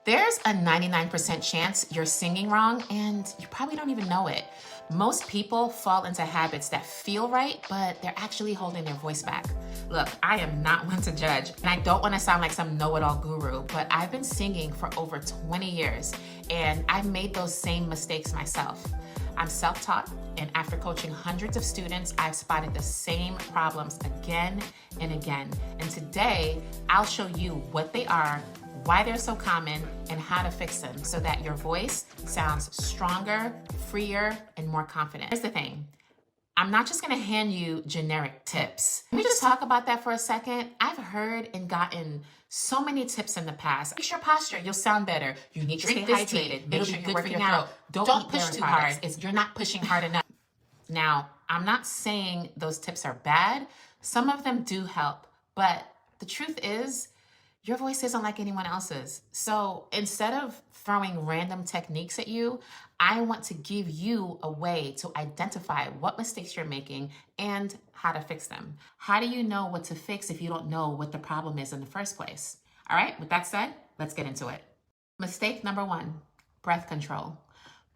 There's a 99% chance you're singing wrong and you probably don't even know it. Most people fall into habits that feel right, but they're actually holding their voice back. Look, I am not one to judge, and I don't want to sound like some know-it-all guru, but I've been singing for over 20 years, and I've made those same mistakes myself. I'm self-taught, and after coaching hundreds of students, I've spotted the same problems again and again. And today, I'll show you what they are, why they're so common, and how to fix them so that your voice sounds stronger, freer, and more confident. Here's the thing. I'm not just gonna hand you generic tips. Can we just talk about that for a second? I've heard and gotten so many tips in the past. Fix your posture, you'll sound better. You need to stay hydrated. It'll be good for your throat. Don't push too hard. You're not pushing hard enough. Now, I'm not saying those tips are bad. Some of them do help, but the truth is, your voice isn't like anyone else's. So instead of throwing random techniques at you, I want to give you a way to identify what mistakes you're making and how to fix them. How do you know what to fix if you don't know what the problem is in the first place? All right, with that said, let's get into it. Mistake number 1, breath control.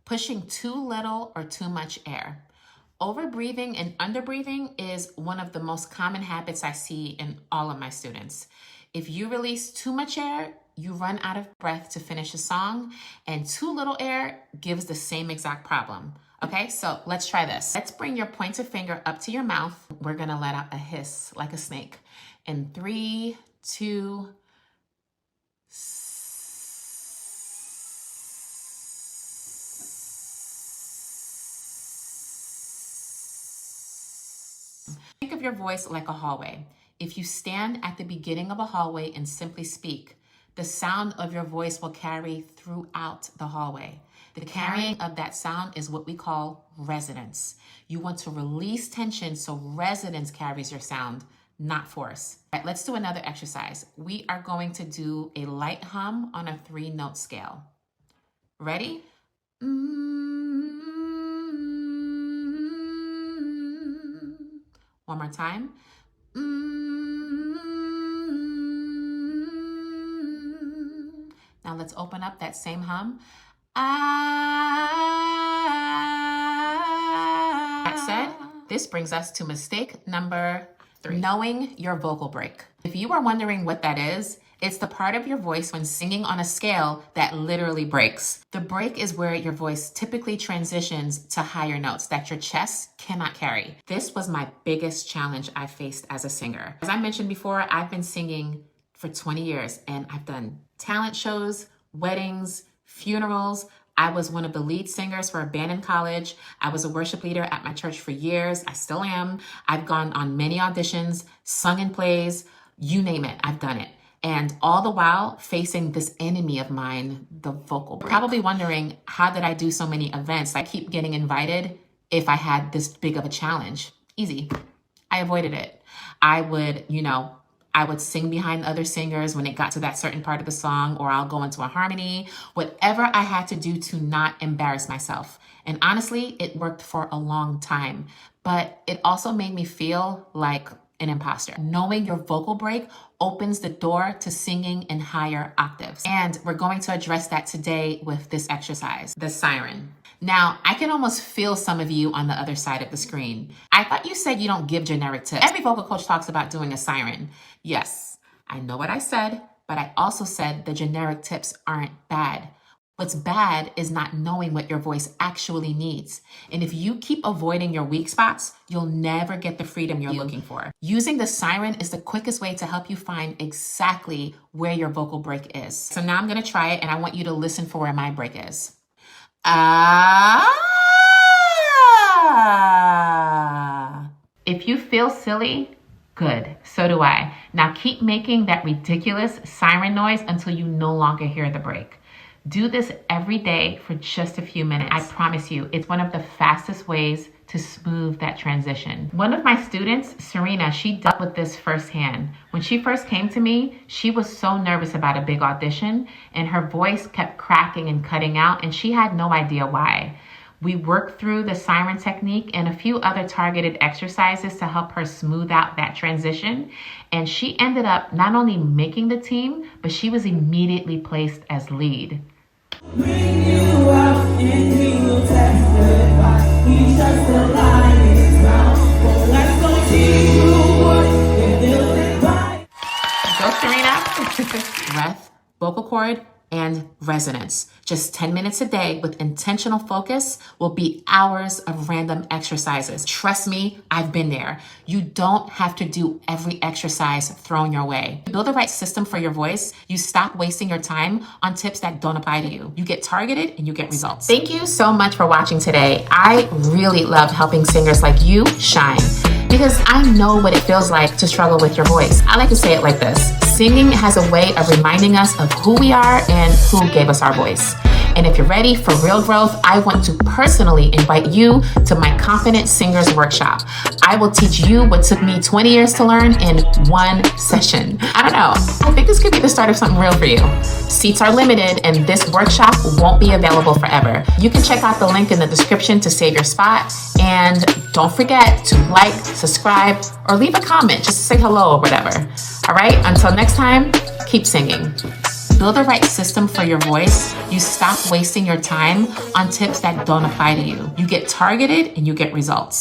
Pushing too little or too much air. Over-breathing and under-breathing is one of the most common habits I see in all of my students. If you release too much air, you run out of breath to finish a song, and too little air gives the same exact problem. Okay, so let's try this. Let's bring your pointer finger up to your mouth. We're gonna let out a hiss like a snake. In 3, 2, think of your voice like a hallway. If you stand at the beginning of a hallway and simply speak, the sound of your voice will carry throughout the hallway. The carrying of that sound is what we call resonance. You want to release tension so resonance carries your sound, not force. All right, let's do another exercise. We are going to do a light hum on a 3-note scale. Ready? One more time. Now let's open up that same hum. That said, this brings us to mistake number 3, knowing your vocal break. If you are wondering what that is, it's the part of your voice when singing on a scale that literally breaks. The break is where your voice typically transitions to higher notes that your chest cannot carry. This was my biggest challenge I faced as a singer. As I mentioned before, I've been singing for 20 years and I've done talent shows, weddings, funerals. I was one of the lead singers for a band in college. I was a worship leader at my church for years. I still am. I've gone on many auditions, sung in plays, you name it, I've done it. And all the while facing this enemy of mine, the vocal break. Probably wondering, how did I do so many events? I keep getting invited if I had this big of a challenge. Easy. I avoided it. I would sing behind other singers when it got to that certain part of the song, or I'll go into a harmony, whatever I had to do to not embarrass myself. And honestly, it worked for a long time, but it also made me feel like an imposter. Knowing your vocal break opens the door to singing in higher octaves. And we're going to address that today with this exercise, the siren. Now, I can almost feel some of you on the other side of the screen. I thought you said you don't give generic tips. Every vocal coach talks about doing a siren. Yes, I know what I said, but I also said the generic tips aren't bad. What's bad is not knowing what your voice actually needs. And if you keep avoiding your weak spots, you'll never get the freedom you're looking for. Using the siren is the quickest way to help you find exactly where your vocal break is. So now I'm gonna try it and I want you to listen for where my break is. Ah. If you feel silly, good, so do I. Now keep making that ridiculous siren noise until you no longer hear the break. Do this every day for just a few minutes. I promise you, it's one of the fastest ways to smooth that transition. One of my students, Serena, she dealt with this firsthand. When she first came to me, she was so nervous about a big audition and her voice kept cracking and cutting out and she had no idea why. We worked through the siren technique and a few other targeted exercises to help her smooth out that transition. And she ended up not only making the team, but she was immediately placed as lead. Bring you out and he will testify. He's just a lion in his mouth. But let's go see you work and build it right. Go, Serena. Breath, vocal cord, and resonance. Just 10 minutes a day with intentional focus will be hours of random exercises. Trust me, I've been there. You don't have to do every exercise thrown your way. You build the right system for your voice. You stop wasting your time on tips that don't apply to you. You get targeted and you get results. Thank you so much for watching today. I really love helping singers like you shine, because I know what it feels like to struggle with your voice. I like to say it like this: singing has a way of reminding us of who we are and who gave us our voice. And if you're ready for real growth, I want to personally invite you to my Confident Singers Workshop. I will teach you what took me 20 years to learn in one session. I don't know, I think this could be the start of something real for you. Seats are limited and this workshop won't be available forever. You can check out the link in the description to save your spot. And don't forget to like, subscribe, or leave a comment just to say hello or whatever. All right, until next time, keep singing. Build the right system for your voice. You stop wasting your time on tips that don't apply to you. You get targeted and you get results.